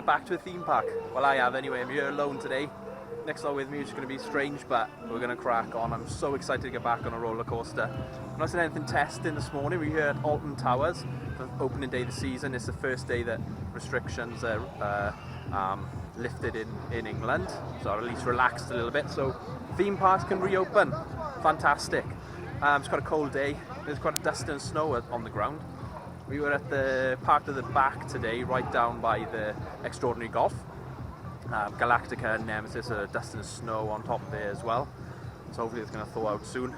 get back to a theme park. Well, I have anyway. I'm here alone today. Next lot with me is going to be strange, but we're going to crack on. I'm so excited to get back on a roller coaster. I'm not seeing anything testing this morning. We're here at Alton Towers for opening day of the season. It's the first day that restrictions are lifted in England, so at least relaxed a little bit. So theme parks can reopen. Fantastic. It's quite a cold day. There's quite a dust and snow on the ground. We were at the part of the back today, right down by the Extraordinary Golf. Galactica and Nemesis are dust and snow on top there as well. So hopefully it's going to thaw out soon.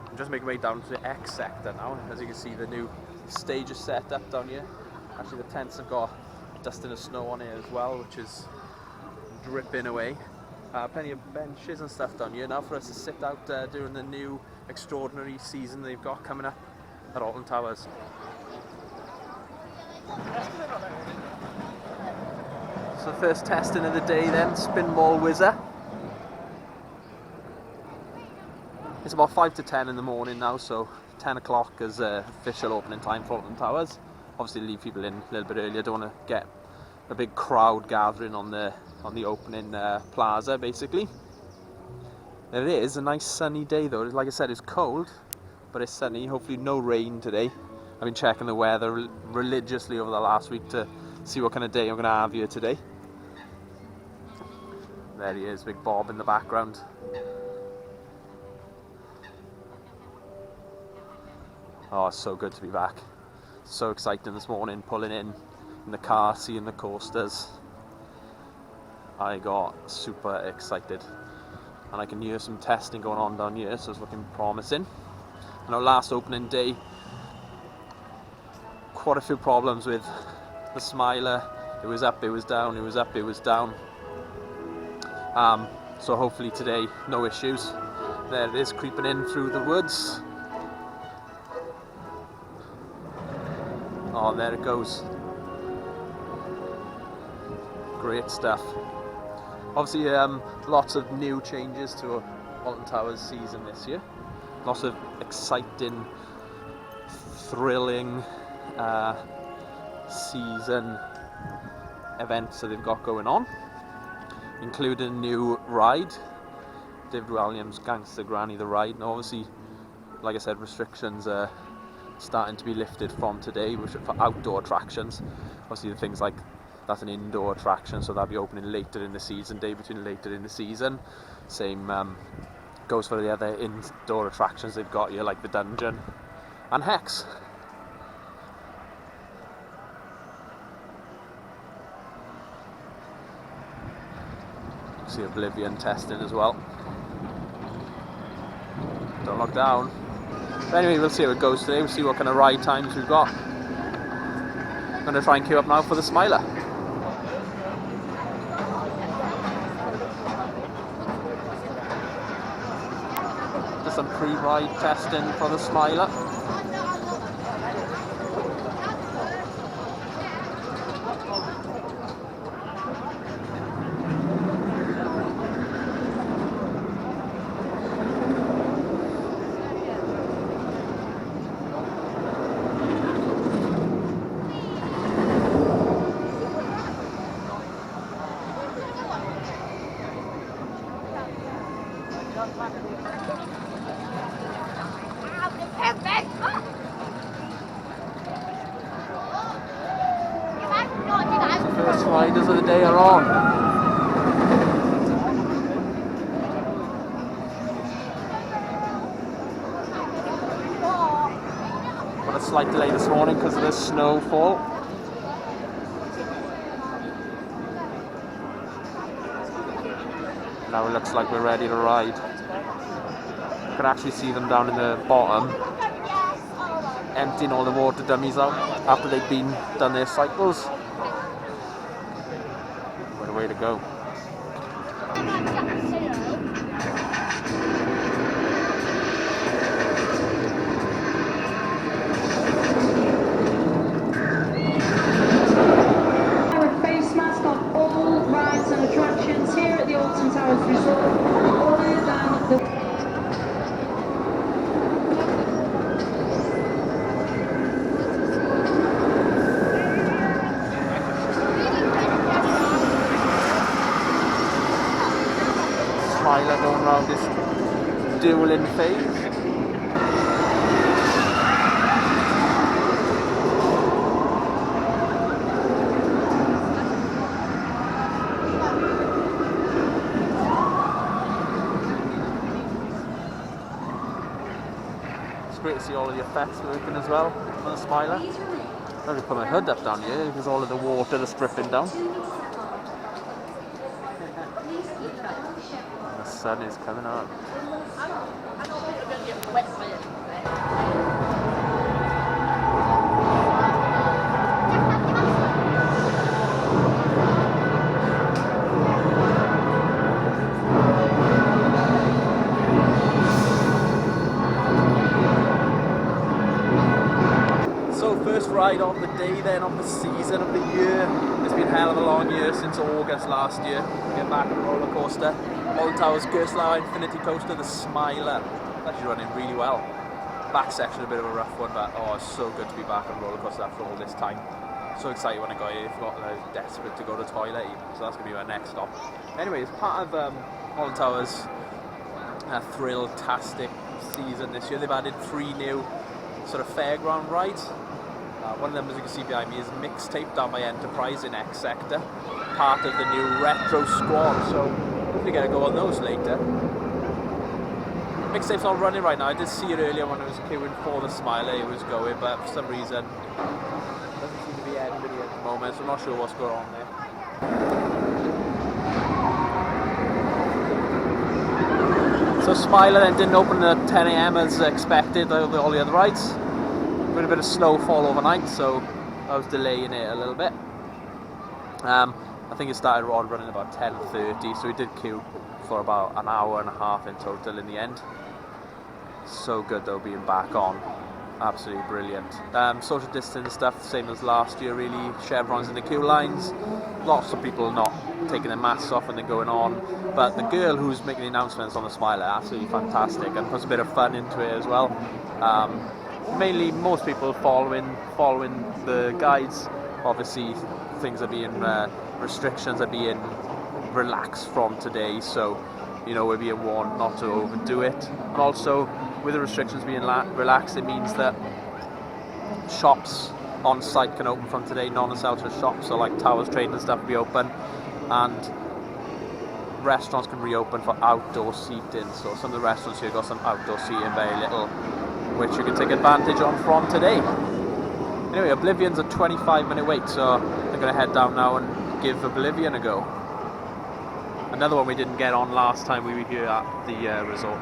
I'm just making my way down to the X sector now. As you can see, the new stage is set up down here. Actually, the tents have got dust and snow on it as well, which is dripping away. Plenty of benches and stuff down here now for us to sit out during the new extraordinary season they've got coming up at Alton Towers. So the first testing of the day then, Spin Ball Whizzer. It's about 5 to 10 in the morning now, so 10 o'clock is official opening time for Alton Towers. Obviously leave people in a little bit earlier, don't want to get a big crowd gathering on the opening plaza basically. There it is, a nice sunny day though. Like I said, it's cold, but it's sunny. Hopefully no rain today. I've been checking the weather religiously over the last week to see what kind of day I'm going to have here today. There he is, Big Bob in the background. Oh, it's so good to be back. So exciting this morning, pulling in the car, seeing the coasters. I got super excited. And I can hear some testing going on down here, so it's looking promising. And our last opening day, quite a few problems with the Smiler. It was up, it was down, it was up, it was down. So hopefully today, no issues. There it is, creeping in through the woods. Oh, there it goes. Great stuff. Obviously, lots of new changes to Alton Towers season this year. Lots of exciting, thrilling season events that they've got going on, including a new ride, David Williams' Gangster Granny the ride. And obviously, like I said, restrictions are starting to be lifted from today, which are for outdoor attractions. Obviously, the things like that's an indoor attraction, so that'll be opening later in the season, day between later in the season. Same goes for the other indoor attractions they've got here, like the Dungeon and Hex. See Oblivion testing as well. Don't lock down. But anyway, we'll see how it goes today. We'll see what kind of ride times we've got. I'm going to try and queue up now for the Smiler. Just some pre-ride testing for the Smiler. First riders of the day are on. Got a slight delay this morning because of the snowfall. Now it looks like we're ready to ride. You can actually see them down in the bottom, emptying all the water dummies out after they've done their cycles. What a way to go. Face mask on all rides and attractions here at the Alton Towers Resort, other than the Smiler going around this dueling phase. It's great to see all of the effects working as well on the Smiler. I'm going to put my hood up down here because all of the water is dripping down. The sun is coming out. So first ride of the day then of the season of the year. It's been a hell of a long year since August last year. Get back on the roller coaster. Alton Towers Infinity Coaster, the Smiler. It's actually running really well. Back section a bit of a rough one, but oh, it's so good to be back on the roller coaster after all this time. So excited when I got here. I was desperate to go to the toilet even, so that's going to be my next stop. Anyway, as part of Alton Towers' thrill-tastic season this year, they've added 3 new sort of fairground rides. One of them, as you can see behind me, is Mixtape down by Enterprise in X Sector, part of the new Retro Squad, so hopefully get to go on those later. Mixtape's not running right now. I did see it earlier when I was queuing for the Smiler, it was going, but for some reason doesn't seem to be anybody at the moment, so I'm not sure what's going on there. So Smiler then didn't open at 10 AM as expected, all the other rides. We had a bit of snowfall overnight, so I was delaying it a little bit. I think it started running about 10:30, so we did queue for about an hour and a half in total in the end. So good though being back on, absolutely brilliant. Social distance stuff, same as last year really, chevrons in the queue lines, lots of people not taking their masks off and then going on, but the girl who's making the announcements on the Smiler, absolutely fantastic and puts a bit of fun into it as well. Mainly most people following the guides. Obviously things are being restrictions are being relaxed from today, so you know we're being warned not to overdo it. And also with the restrictions being relaxed, it means that shops on site can open from today, non-essential shops, so like Towers Trade and stuff will be open, and restaurants can reopen for outdoor seating. So some of the restaurants here got some outdoor seating, very little, which you can take advantage on from today. Anyway, Oblivion's a 25-minute wait, so I'm going to head down now and give Oblivion a go. Another one we didn't get on last time we were here at the resort.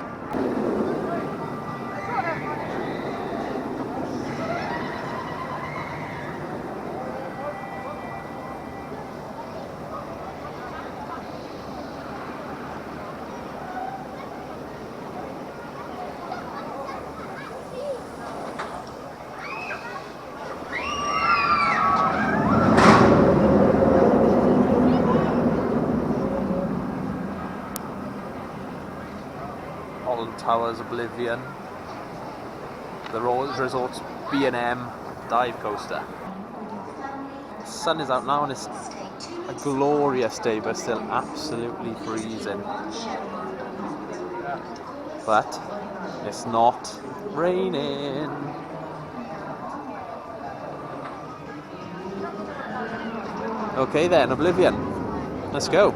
Alton Towers Oblivion, the resort's B&M dive coaster. The sun is out now and it's a glorious day, but still absolutely freezing. But it's not raining. Okay then, Oblivion, let's go.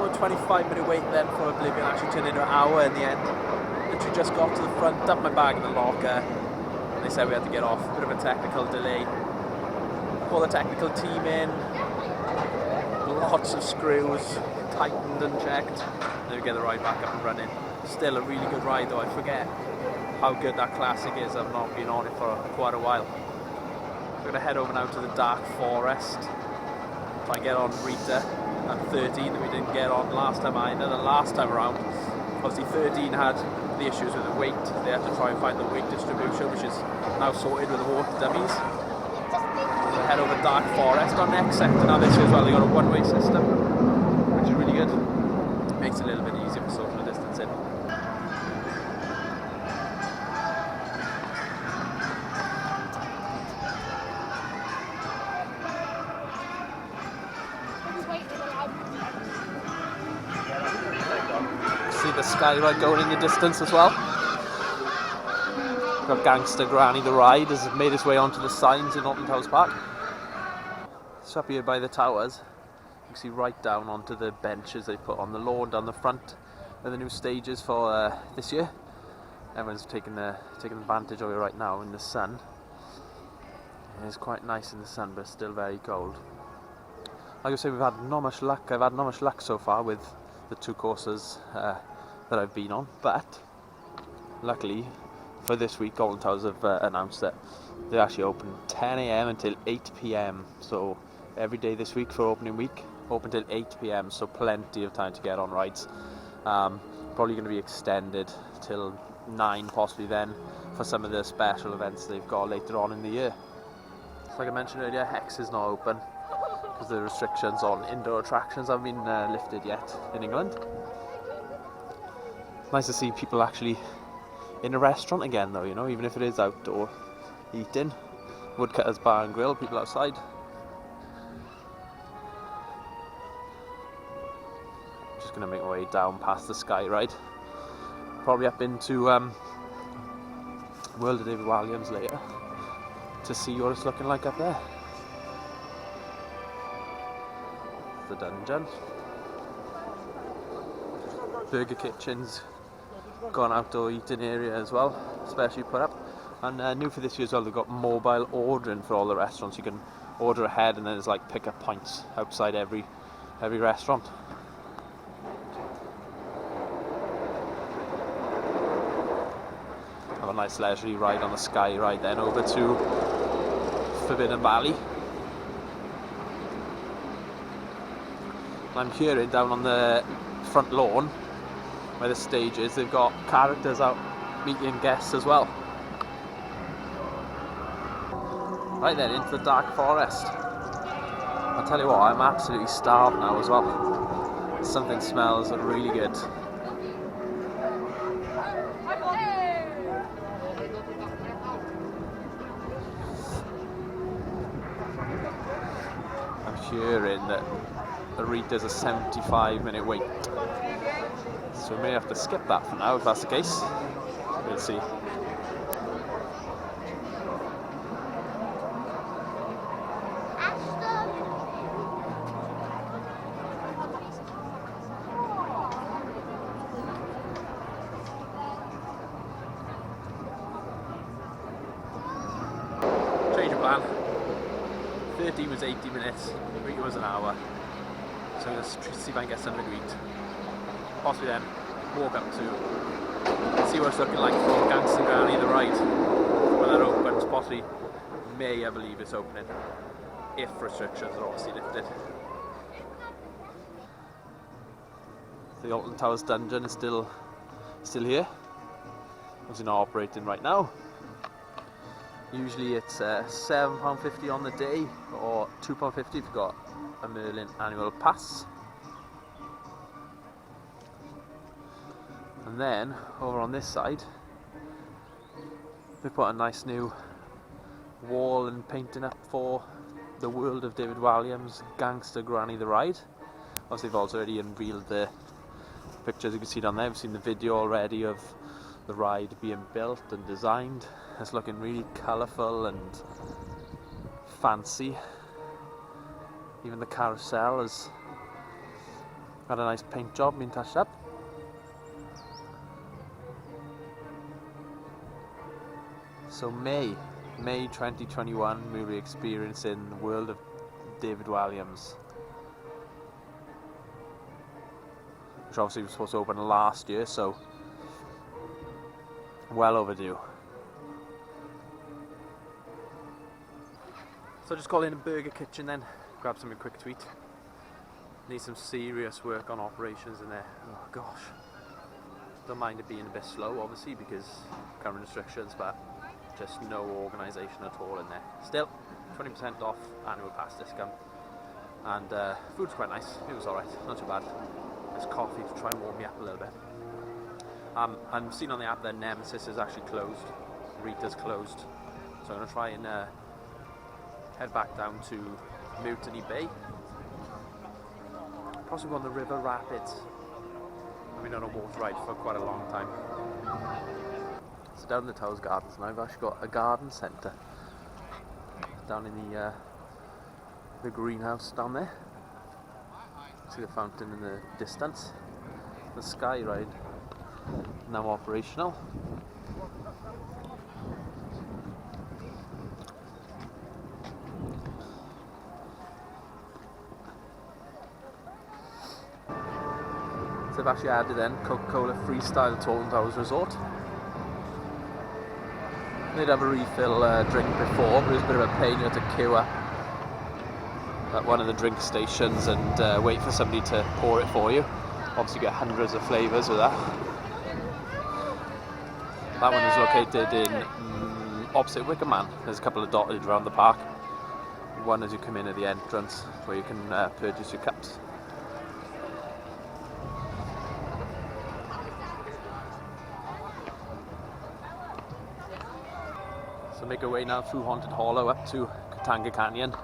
A 25-minute wait then for Oblivion actually turned into an hour in the end. The literally just got to the front, dumped my bag in the locker, and they said we had to get off. Bit of a technical delay. Call the technical team in. Lots of screws, tightened and checked. Then we get the ride back up and running. Still a really good ride though. I forget how good that classic is. I've not been on it for quite a while. We're going to head over now to the Dark Forest. Try and get on Rita at 13 that we didn't get on last time either. The last time around, obviously 13 had the issues with the weight. They had to try and find the weight distribution, which is now sorted with the water dummies. We'll head over Dark Forest on next sector now this year as well. They got a one-way system, which is really good. Makes it a little bit easier for social distancing. See the Skyride going in the distance as well. Got Gangster Granny the Ride has made its way onto the signs in Alton Towers Park. It's up here by the towers. You can see right down onto the benches they put on the lawn down the front of the new stages for this year. Everyone's taking advantage of it right now in the sun. It's quite nice in the sun, but still very cold. Like I say, we've had not much luck. I've had not much luck so far with the two courses that I've been on, but luckily for this week, Alton Towers have announced that they actually open 10 AM until 8 PM. So every day this week for opening week, open till 8 PM. So plenty of time to get on rides. Probably going to be extended till 9 possibly then for some of the special events they've got later on in the year. So like I mentioned earlier, Hex is not open because the restrictions on indoor attractions haven't been lifted yet in England. Nice to see people actually in a restaurant again though, you know, even if it is outdoor eating. Woodcutter's Bar and Grill, people outside. Just going to make my way down past the Skyride. Probably up into World of David Walliams later to see what it's looking like up there. The dungeon. Burger Kitchen's got an outdoor eating area as well, especially put up. And new for this year as well, they've got mobile ordering for all the restaurants. You can order ahead and then there's like pick up points outside every restaurant. Have a nice leisurely ride on the Skyride then over to Forbidden Valley. I'm hearing down on the front lawn where the stage is, they've got characters out meeting guests as well. Right then, into the Dark Forest. I'll tell you what, I'm absolutely starved now as well. Something smells really good. I'm hearing that the Rita's a 75-minute wait. So we may have to skip that for now if that's the case. We'll see. Change of plan. 13 was 80 minutes, Rita was an hour. So let's see if I can get something to eat. Possibly then walk up to see what it's looking like for Gangster Granny the Ride. When that opens, possibly May, I believe it's opening, if restrictions are obviously lifted. The Alton Towers dungeon is still here. Obviously not operating right now. Usually it's £7.50 on the day or £2.50 if you've got a Merlin annual pass. And then over on this side they put a nice new wall and painting up for the World of David Walliams Gangster Granny the Ride. Obviously they've also already unveiled the pictures, you can see down there. We've seen the video already of the ride being built and designed. It's looking really colourful and fancy. Even the carousel has got a nice paint job being touched up. So May 2021, we'll be experiencing the world of David Williams, which obviously was supposed to open last year, so well overdue. So just call in a Burger Kitchen then, grab something quick to eat. Need some serious work on operations in there. Oh gosh. Don't mind it being a bit slow obviously because current restrictions, but just no organisation at all in there. Still, 20% off annual pass discount. And food's quite nice, it was alright, not too bad. There's coffee to try and warm me up a little bit. I'm seeing on the app that Nemesis is actually closed, Rita's closed. So I'm going to try and head back down to Mutiny Bay. Possibly on the River Rapids. I've been on a water ride for quite a long time. So down in the Towers Gardens now, I've actually got a garden centre down in the greenhouse down there. See the fountain in the distance. The Skyride now operational. So I've actually added in Coca-Cola Freestyle to Alton Towers Resort. They'd have a refill drink before, but it was a bit of a pain. You had to queue up at one of the drink stations and wait for somebody to pour it for you. Obviously you get hundreds of flavours with that. That one is located in opposite Wicker Man. There's a couple of dotted around the park. One as you come in at the entrance where you can purchase your cups. So make our way now through Haunted Hollow up to Katanga Canyon.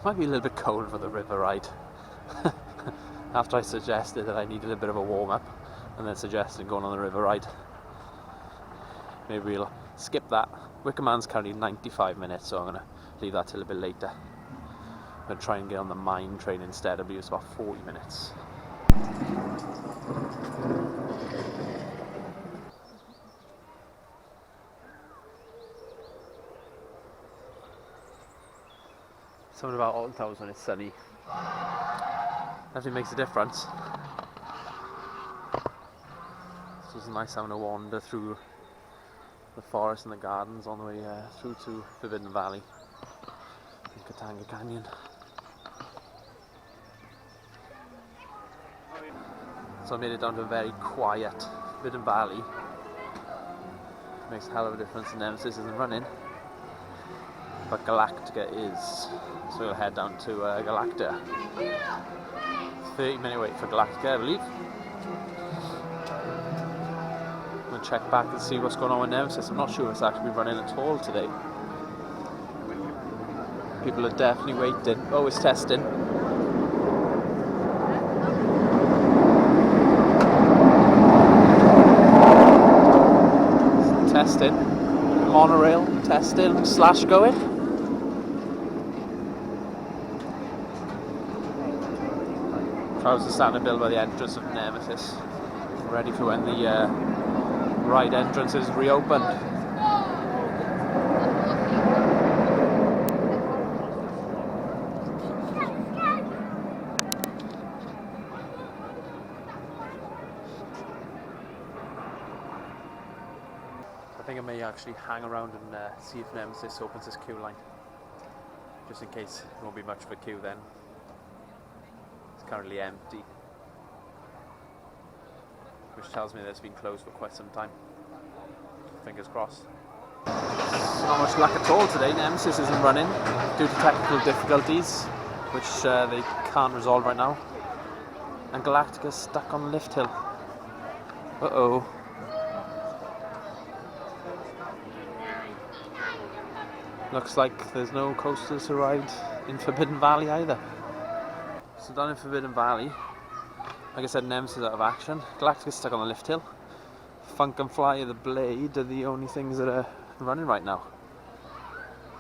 Might be a little bit cold for the river ride. After I suggested that I needed a bit of a warm up and then suggested going on the river ride. Maybe we'll skip that. Wicker Man's currently 95 minutes, so I'm going to leave that till a bit later. I'm going to try and get on the mine train instead. I believe it's about 40 minutes. Something about Alton Towers when it's sunny definitely makes a difference. So it's nice having a wander through the forest and the gardens on the way through to Forbidden Valley and Katanga Canyon. So I made it down to a very quiet Forbidden Valley. Makes a hell of a difference. Nemesis isn't running, but Galactica is. So we'll head down to Galactica. 30-minute wait for Galactica, I believe. I'm going to check back and see what's going on with Nemesis. I'm not sure if it's actually running at all today. People are definitely waiting. Oh, it's testing. It's testing. Monorail testing / going. Crowds are starting to build by the entrance of Nemesis, ready for when the ride entrance is reopened. I think I may actually hang around and see if Nemesis opens this queue line, just in case there won't be much of a queue then. Currently empty, which tells me that it's been closed for quite some time. Fingers crossed. Not much luck at all today. Nemesis isn't running due to technical difficulties, which they can't resolve right now. And Galactica's stuck on Lift Hill. Uh-oh. Looks like there's no coasters to ride in Forbidden Valley either. So down in Forbidden Valley, like I said, Nemesis is out of action. Galactica's stuck on the Lift Hill. Funk and Fly of the Blade are the only things that are running right now.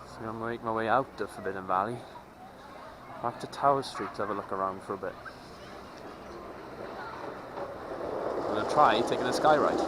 So I'm going to make my way out of Forbidden Valley, back to Tower Street to have a look around for a bit. I'm going to try taking a Skyride.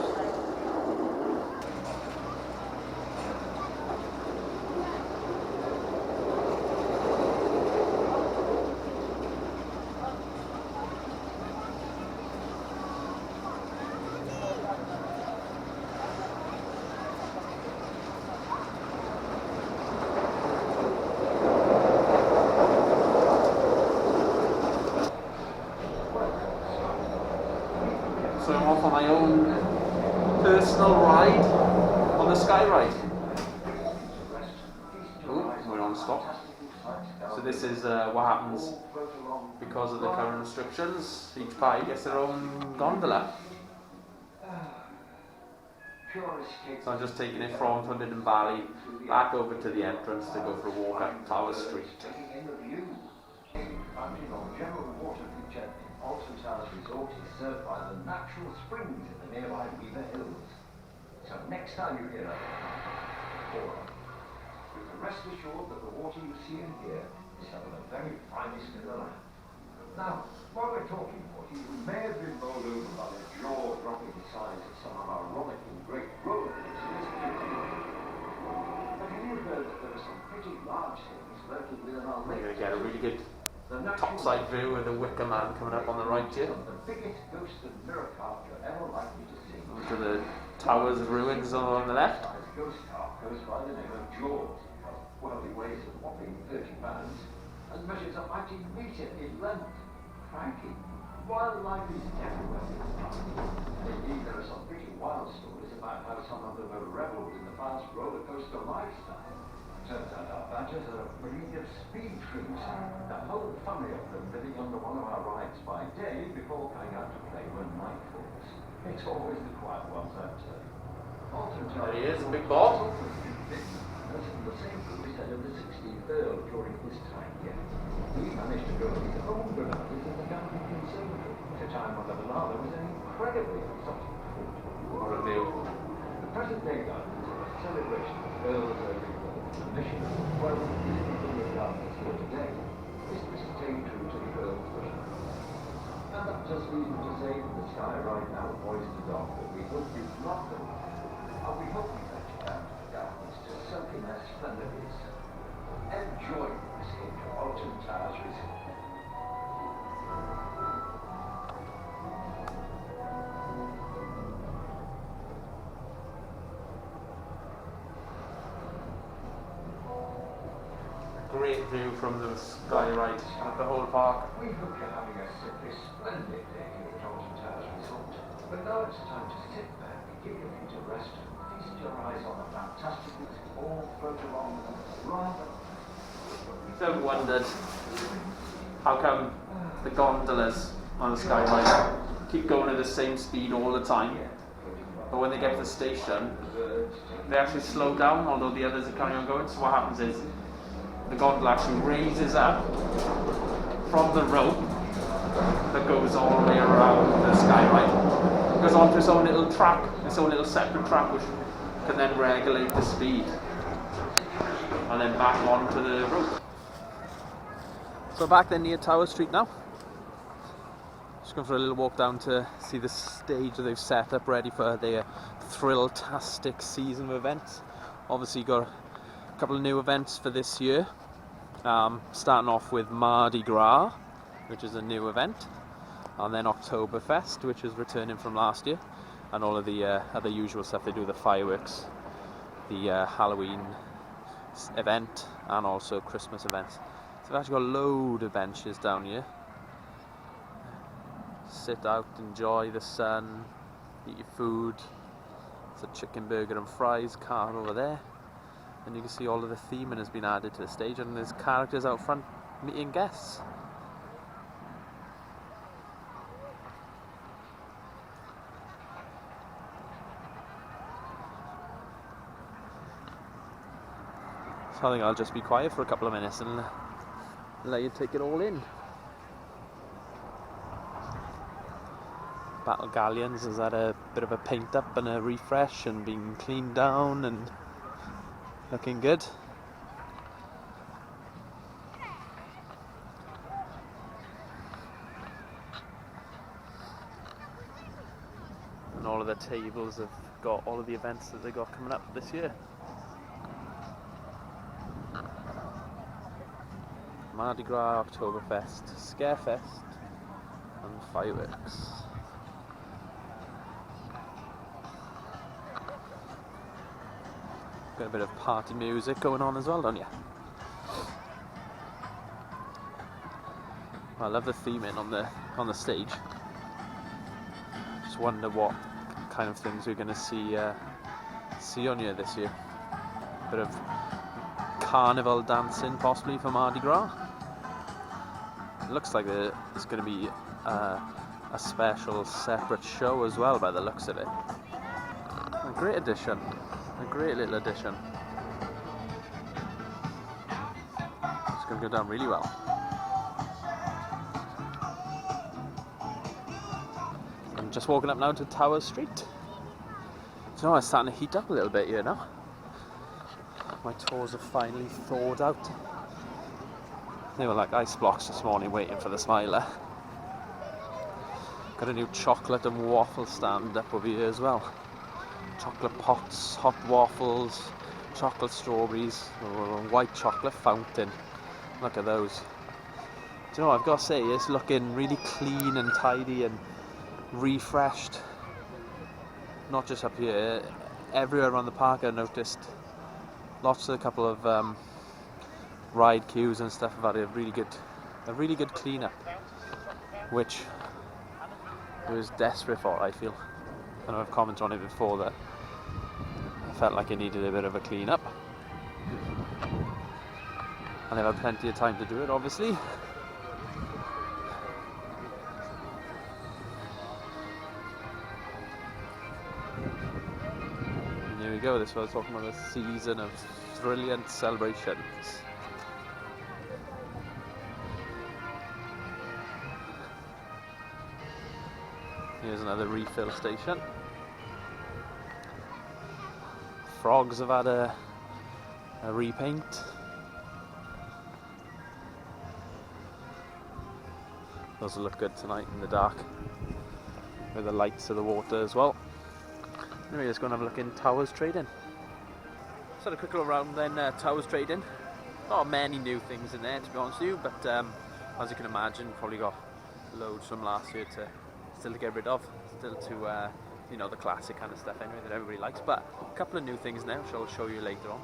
my own personal ride on the Skyride. Oh, we're on stop. So this is what happens because of the current restrictions. Each party gets their own gondola. So I'm just taking it from London Valley back over to the entrance to go for a walk up Tower Street. Alton Towers Resort is served by the natural springs in the nearby Weaver Hills. So next time you hear a call, you can rest assured that the water you see and hear is some of the very finest in the land. Now, while we're talking water, you may have been bowled over by the jaw-dropping size of some of our rollicking great roller coasters. But have you heard that there are some pretty large things lurking within our lakes? We're going to get a really good topside view of the Wicker Man coming up on the right here. The biggest ghost and mirror craft you're ever likely to see. To the Towers ruins on the left. Ghost car goes by the name of Jaws. Well, it weighs a whopping 30 pounds and measures a mighty metre in length. Cranky. Wildlife is everywhere. Indeed, there are some pretty wild stories about how some of them have reveled in the fast roller coaster lifestyle. Turns out our badgers are a breed of speed freaks. The whole family of them living under one of our rides by day before going out to play when night falls. It's always the quiet ones that turn. There he is, big ball. The same group is head of the 16th Earl during his time here. He managed to go his own bananas in the Gambia Conservatory at a time when the banana was an incredibly exotic fruit. What a view. The present day gardens are a celebration of Earl's early work. The mission of the 12 Disney gardens here today is to stay true to the Earl's vision. And that just leads me to say that the Skyride now poised to dock that we hope you've not done. And we hope you let you down to the gardens to soak in their splendor for yourself. Enjoy the escape to Alton Towers Resort. Great view from the Skyride at the whole park. We hope you're having a simply splendid day here at Alton Towers Resort. But now it's time to sit back, give your feet a rest, and feast your eyes on the fantastic views all float along the rather. I've wondered how come the gondolas on the Skyride keep going at the same speed all the time, but when they get to the station they actually slow down, although the others are carrying on going. So what happens is the gondola actually raises up from the rope that goes all the way around the Skyride, goes onto its own little track, its own little separate track, which can then regulate the speed, and then back onto the rope. So back then near Tower Street now. Just going for a little walk down to see the stage that they've set up ready for their thrill-tastic season of events. Obviously got a couple of new events for this year. Starting off with Mardi Gras, which is a new event, and then Oktoberfest, which is returning from last year, and all of the other usual stuff. They do the fireworks, the Halloween event, and also Christmas events. So they've actually got a load of benches down here. Sit out, enjoy the sun, eat your food. It's a chicken burger and fries cart over there. And you can see all of the theming has been added to the stage, and there's characters out front meeting guests. So I think I'll just be quiet for a couple of minutes and let you take it all in. Battle Galleons has had a bit of a paint up and a refresh and been cleaned down and looking good. And all of the tables have got all of the events that they got coming up this year. Mardi Gras, Oktoberfest, Scarefest, and fireworks. Got a bit of party music going on as well, don't you? I love the theming on the stage. Just wonder what kind of things we're going to see on here this year. Bit of carnival dancing possibly for Mardi Gras. It looks like there's going to be a special separate show as well by the looks of it. A great addition, a great little addition. It's going to go down really well. I'm just walking up now to Towers Street. So it's starting to heat up a little bit here now. My toes are finally thawed out. They were like ice blocks this morning waiting for the smiler. Got a new chocolate and waffle stand up over here as well. Chocolate pots, hot waffles, chocolate strawberries, white chocolate fountain. Look at those. Do you know what I've got to say, it's looking really clean and tidy and refreshed. Not just up here, everywhere around the park I noticed a couple of ride queues and stuff have had a really good clean up, which I was desperate for, I feel. I know I've commented on it before that I felt like it needed a bit of a clean up, and I've had plenty of time to do it, obviously. And here we go, this was talking about a season of brilliant celebrations. Here's another refill station. Frogs have had a repaint. Those will look good tonight in the dark with the lights of the water as well. Anyway, let's go and have a look in Towers Trading. Just had a quick look around then Towers Trading. Not many new things in there, to be honest with you, but as you can imagine, probably got loads from last year still to get rid of, still to you know, the classic kind of stuff anyway that everybody likes, but a couple of new things now, which I'll show you later on.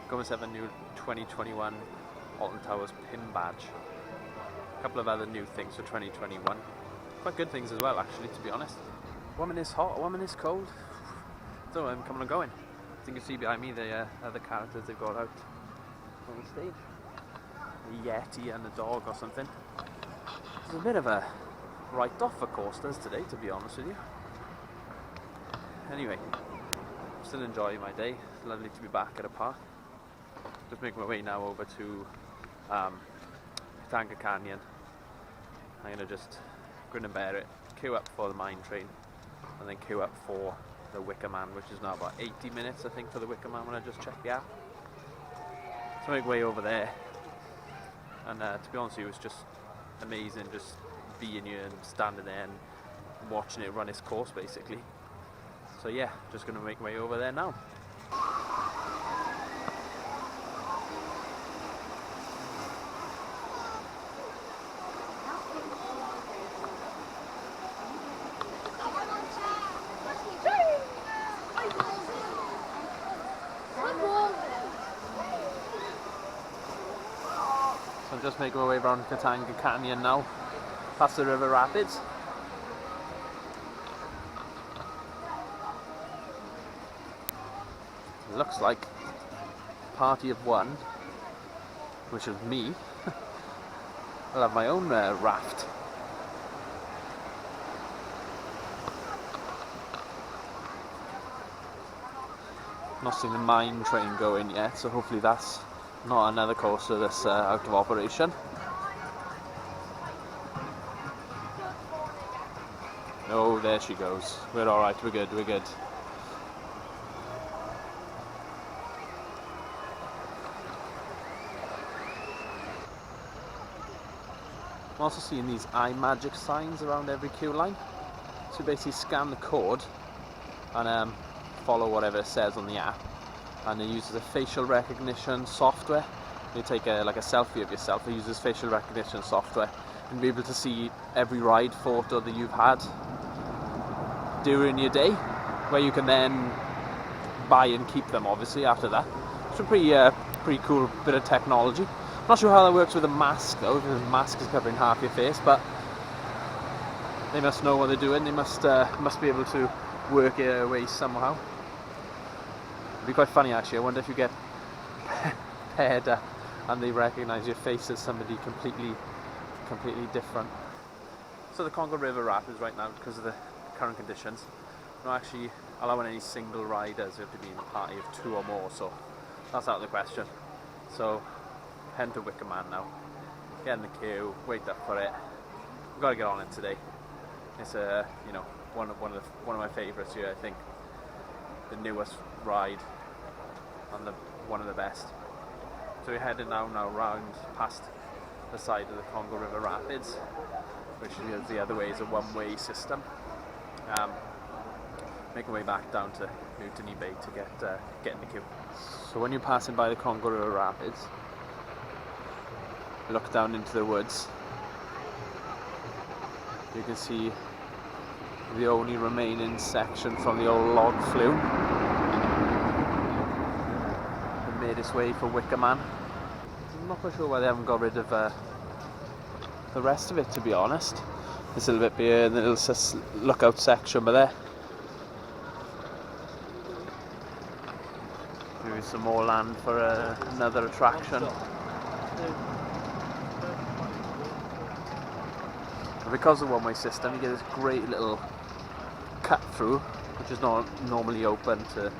Got myself a new 2021 Alton Towers pin badge. A couple of other new things for 2021. Quite good things as well, actually, to be honest. One minute's hot, 1 minute's cold. So I'm coming and going. As you can see behind me, the other characters they've got out on the stage. The Yeti and the dog or something. It's a bit of a write-off for coasters today, to be honest with you. Anyway, I'm still enjoying my day. It's lovely to be back at a park. Just making my way now over to Katanga Canyon. I'm going to just grin and bear it, queue up for the mine train, and then queue up for the Wicker Man, which is now about 80 minutes, I think, for the Wicker Man when I just checked the app. So I make way over there, and to be honest with you, it was just amazing just being here and standing there and watching it run its course, basically. So yeah, just going to make my way over there now. So I'm just making my way around Katanga Canyon now, past the river rapids. Looks like party of one, which is me. I'll have my own raft. Not seen the mine train going yet, so hopefully that's not another coaster that's out of operation. Oh, there she goes. We're alright, we're good, we're good. I'm also seeing these eye magic signs around every queue line. So basically scan the code and follow whatever it says on the app. And it uses a facial recognition software. You take like a selfie of yourself, it uses facial recognition software and be able to see every ride photo that you've had during your day, where you can then buy and keep them obviously after that. It's a pretty cool bit of technology. I'm not sure how that works with a mask though, because the mask is covering half your face, but they must know what they're doing. They must be able to work your way somehow. It'd be quite funny actually. I wonder if you get paired up and they recognise your face as somebody completely different. So the Congo River Rapids right now, because of the current conditions, not actually allowing any single riders. You have to be in a party of 2 or more, so that's out of the question. So heading to Wicker Man now, get in the queue, wait up for it. We've got to get on it today. It's you know, one of my favourites here. I think the newest ride and one of the best. So we're heading now round past the side of the Congo River Rapids, which is the other way is a one-way system. Making my way back down to Mutiny Bay to get in the queue. So when you're passing by the Congo River Rapids, look down into the woods. You can see the only remaining section from the old log flume. It made its way for Wicker Man. I'm not quite sure why they haven't got rid of the rest of it, to be honest. There's a little bit here, and the little lookout section by there. Maybe some more land for another attraction. And because of the one-way system, you get this great little cut through, which is not normally open to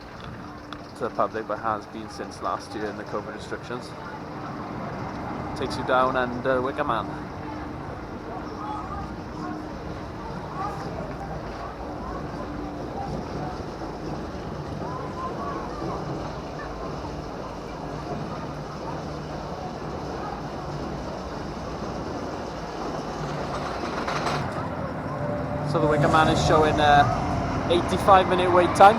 the public, but has been since last year in the COVID restrictions. Takes you down under Wicker Man. So the Wicker Man is showing 85-minute wait time.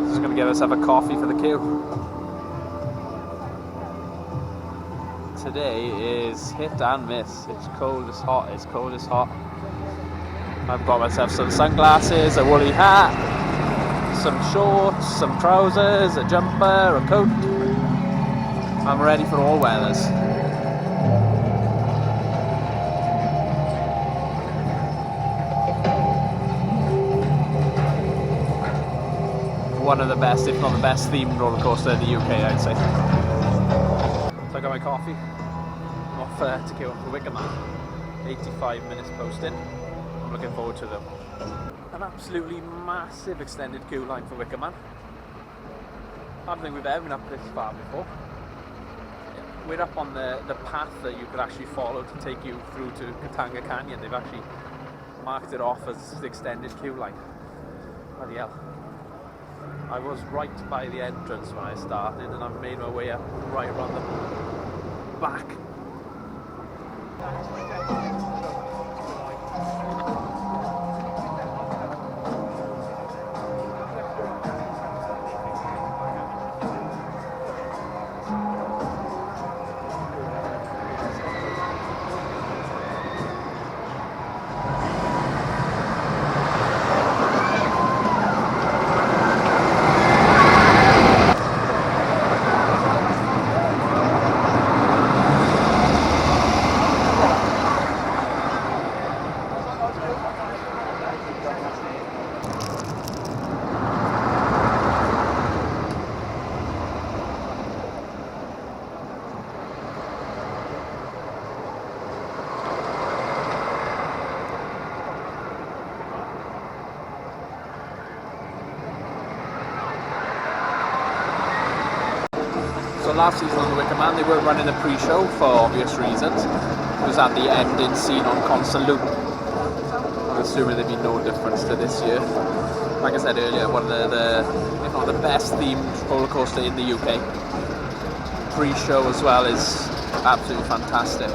Just going to get us have a coffee for the queue. Today is hit and miss. It's cold as hot. It's cold as hot. I've got myself some sunglasses, a woolly hat, some shorts, some trousers, a jumper, a coat. I'm ready for all weathers. One of the best, if not the best, themed roller coaster in the UK, I'd say. So I got my coffee. I'm off to queue for Wicker Man. 85 minutes posting. I'm looking forward to them. An absolutely massive extended queue line for Wicker Man. I don't think we've ever been up this far before. We're up on the path that you could actually follow to take you through to Katanga Canyon. They've actually marked it off as the extended queue line. Bloody hell. I was right by the entrance when I started, and I've made my way up right around the back. So last season on the Wicker Man, they weren't running the pre-show for obvious reasons. It was at the ending scene on Constant Loop. I'm assuming there'd be no difference to this year. Like I said earlier, one of the if not the best themed roller coaster in the UK. Pre-show as well is absolutely fantastic.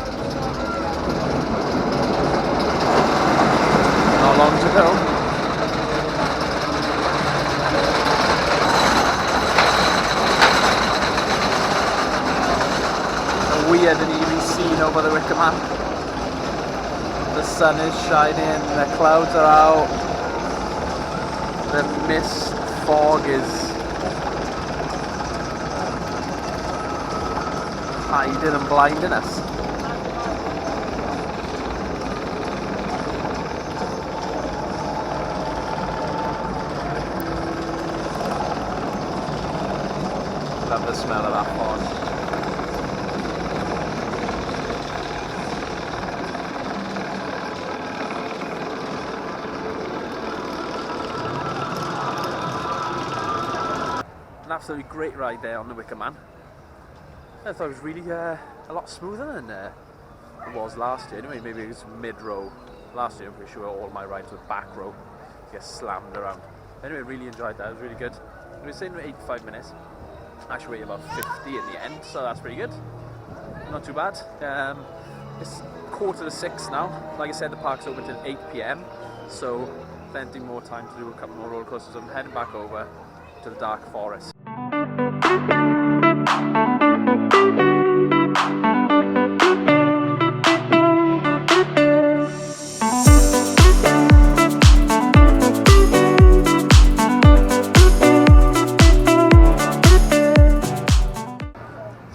Not long to go. Weird and eerie scene over the Wicker Man. The sun is shining, the clouds are out, the mist fog is hiding and blinding us. love the smell of that fog. An absolutely great ride there on the Wicker Man. I thought it was really a lot smoother than it was last year. Anyway, maybe it was mid-row. Last year I'm pretty sure all my rides were back row. You get slammed around. Anyway, really enjoyed that. It was really good. We were saying 85 minutes. Actually waited about 50 in the end, so that's pretty good. Not too bad. It's 5:45 now. Like I said, the park's open till 8 PM, so plenty more time to do a couple more roller coasters. I'm heading back over to the Dark Forest.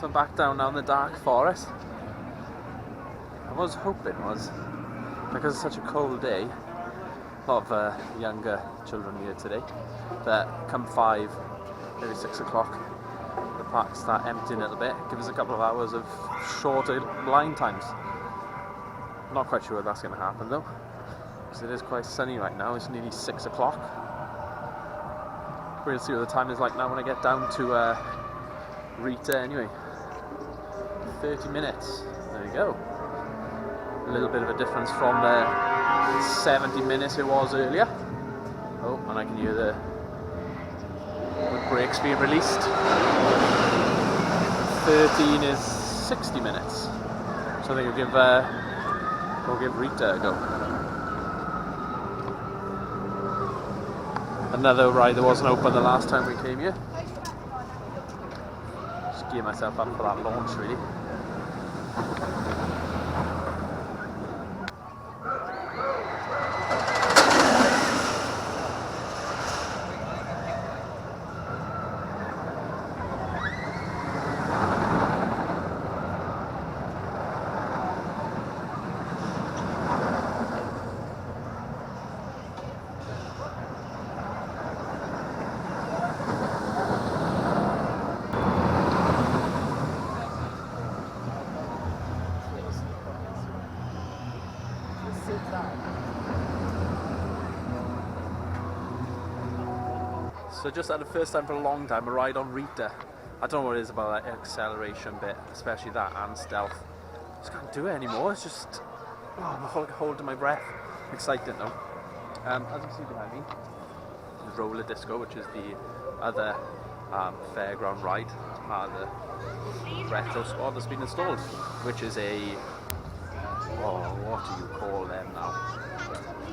So I'm back down the Dark Forest. I was hoping because it's such a cold day, a lot of younger children here today, that come 5, maybe 6 o'clock, the park start emptying a little bit, give us a couple of hours of shorter line times. Not quite sure that's going to happen though, because it is quite sunny right now. It's nearly 6 o'clock. We'll see what the time is like now when I get down to Rita anyway. 30 minutes, there you go. A little bit of a difference from the 70 minutes it was earlier. Oh, and I can hear the brakes being released. 13 is 60 minutes. So I think we'll give Rita a go. Another ride that wasn't open the last time we came here. Just gear myself up for that launch really. So just had the first time for a long time a ride on Rita. I don't know what it is about that acceleration bit, especially that and stealth. Just can't do it anymore. It's just, I'm holding my breath. Excited though. As you can see behind me, there's roller disco, which is the other fairground ride, part of the retro squad that's been installed, which is a, what do you call them now?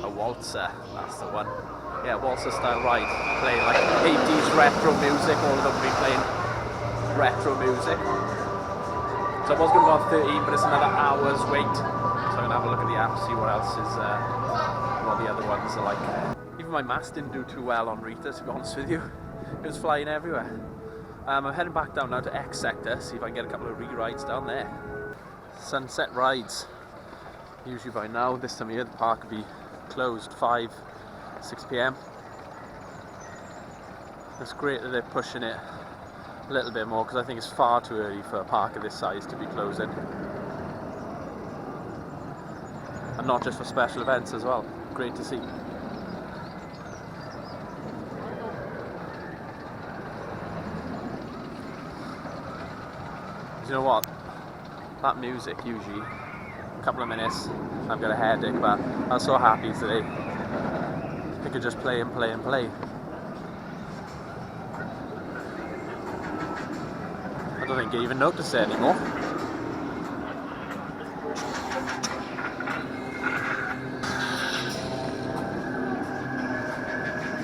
A waltzer, that's the one. Yeah, waltzer style ride, playing like 80s retro music, all of them will be playing retro music. So I was going to go on 13, but it's another hour's wait. So I'm going to have a look at the app, see what else is, what the other ones are like. Even my maths didn't do too well on Rita, to be honest with you. It was flying everywhere. I'm heading back down now to X Sector, see if I can get a couple of re-rides down there. Sunset rides. Usually by now, this time of year, the park will be closed 6 PM. It's great that they're pushing it a little bit more, because I think it's far too early for a park of this size to be closing. And not just for special events as well. Great to see. You know what? That music usually, a couple of minutes, I've got a headache, but I was so happy today. I could just play and play and play. I don't think I even noticed it anymore.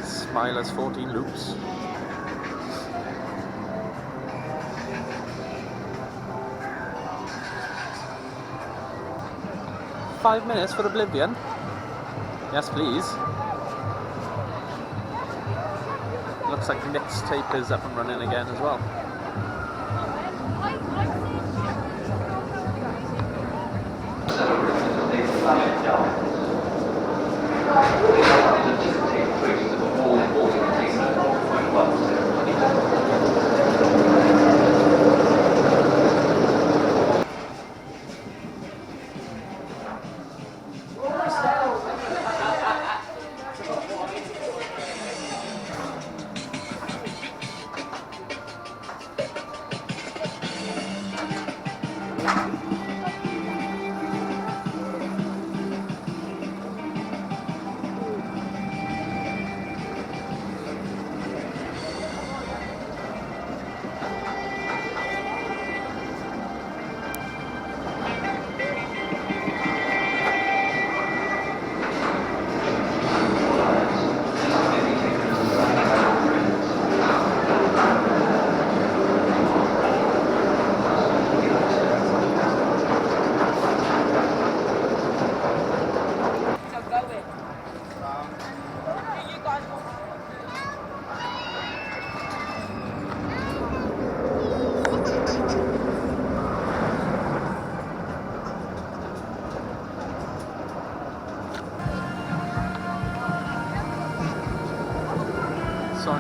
Smiler's 14 loops. "5 minutes for Oblivion?" Yes, please. Looks like the mixtape is up and running again as well.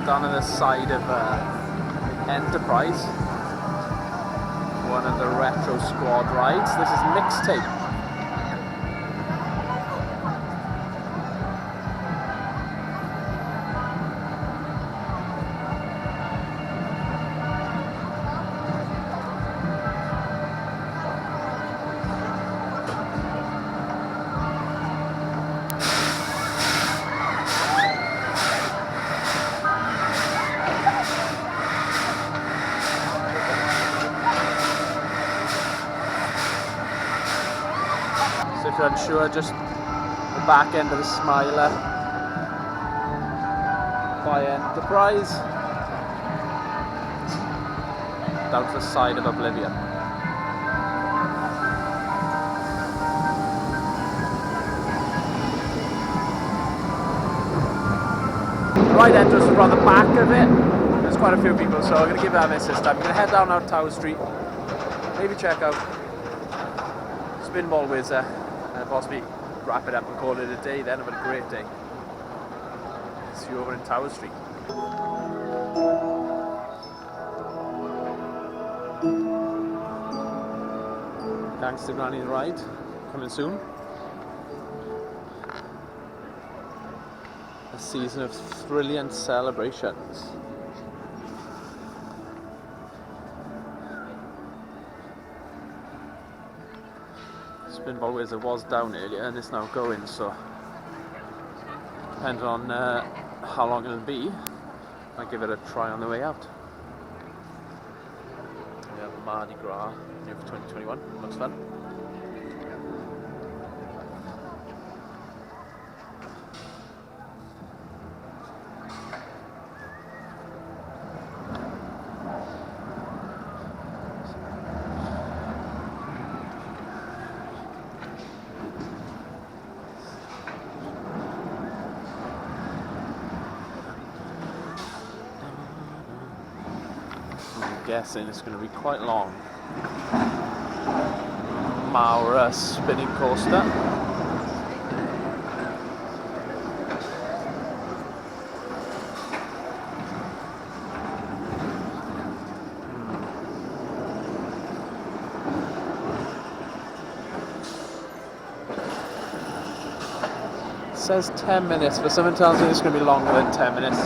down on the side of Enterprise. One of the retro squad rides. This is Mixtape. So if you're unsure, just the back end of the Smiler by Enterprise down to the side of Oblivion. The right entrance is around the back of it. There's quite a few people, so I'm going to give that a miss this time. I'm going to head down Alton Towers Street, maybe check out Spinball Whizzer, and possibly wrap it up and call it a day then. I've had a great day. See you over in Tower Street. Gangster Granny Ride, coming soon. A season of brilliant celebrations. Spinball Whizzer was down earlier and it's now going, so depending on how long it'll be, I'll give it a try on the way out. We have Mardi Gras here for 2021, looks fun. Guessing it's going to be quite long. Maura spinning coaster. It says 10 minutes, but someone tells me it's going to be longer than 10 minutes.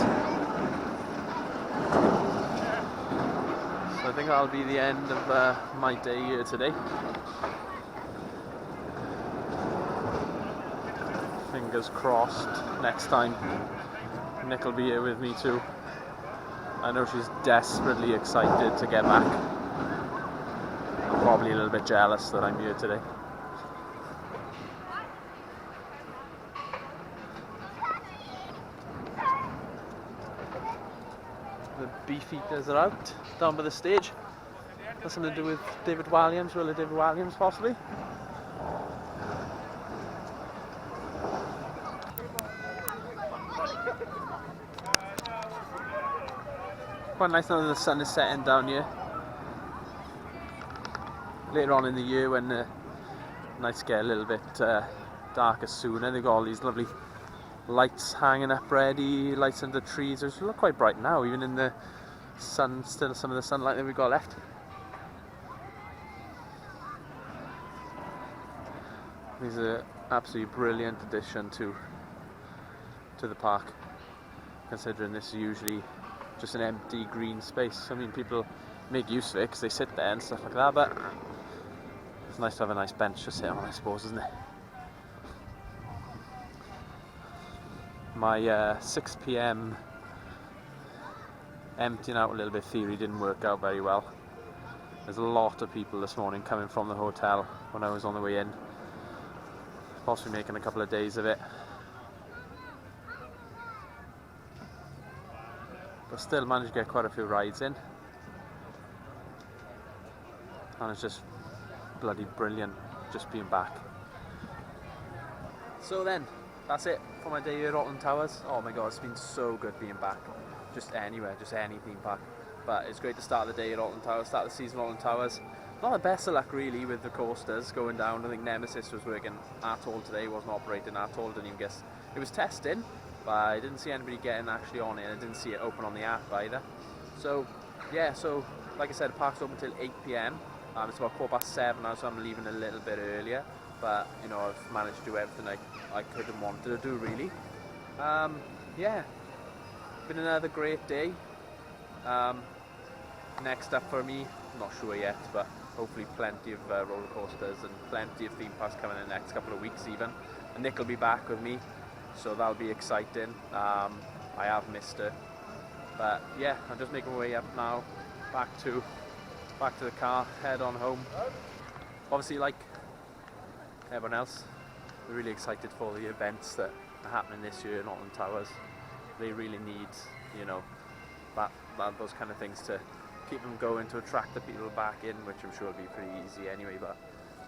I think that'll be the end of my day here today. Fingers crossed next time Nick will be here with me too. I know she's desperately excited to get back. I'm probably a little bit jealous that I'm here today. The beef eaters are out down by the stage. Got something to do with David Walliams, Will of David Walliams possibly. Quite nice now that the sun is setting down here. Later on in the year when the nights get a little bit darker sooner, they've got all these lovely lights hanging up ready, lights under trees. They look quite bright now, even in the sun, still some of the sunlight that we've got left. These are absolutely brilliant addition to the park, considering this is usually just an empty green space. I mean, people make use of it because they sit there and stuff like that, but it's nice to have a nice bench to sit on, I suppose, isn't it? My 6 PM emptying out a little bit theory didn't work out very well. There's a lot of people this morning coming from the hotel when I was on the way in, possibly making a couple of days of it, but still managed to get quite a few rides in, and it's just bloody brilliant just being back. So then, that's it for my day here at Alton Towers. Oh my god, it's been so good being back. Just anywhere, just any theme park. But it's great to start the day at Alton Towers, start the season at Alton Towers. Not the best of luck really with the coasters going down. I think Nemesis was working at all today, wasn't operating at all, didn't even guess. It was testing, but I didn't see anybody getting actually on it. I didn't see it open on the app either. So yeah, so like I said, the park's open till 8 p.m. It's about 7:15 now, so I'm leaving a little bit earlier, but you know, I've managed to do everything I could and wanted to do, really. Yeah, been another great day. Next up for me, I'm not sure yet, but hopefully plenty of roller coasters and plenty of theme parks coming in the next couple of weeks even. And Nick will be back with me, so that'll be exciting. I have missed her, but yeah, I'm just making my way up now, back to the car, head on home. Obviously, like everyone else, we're really excited for the events that are happening this year in Alton Towers. They really need, you know, those kind of things to keep them going, to attract the people back in, which I'm sure will be pretty easy anyway. But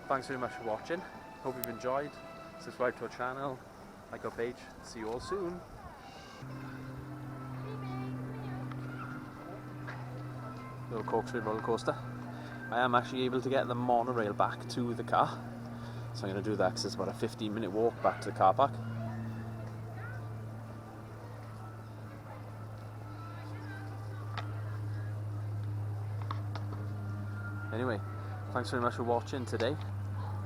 thanks very much for watching. Hope you've enjoyed. Subscribe to our channel, like our page. See you all soon. Little corkscrew roller coaster. I am actually able to get the monorail back to the car, so I'm going to do that because it's about a 15-minute walk back to the car park. Anyway, thanks very much for watching today.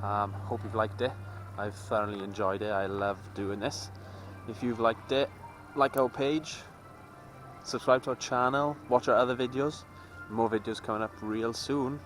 Hope you've liked it. I've thoroughly enjoyed it. I love doing this. If you've liked it, like our page, subscribe to our channel, watch our other videos. More videos coming up real soon.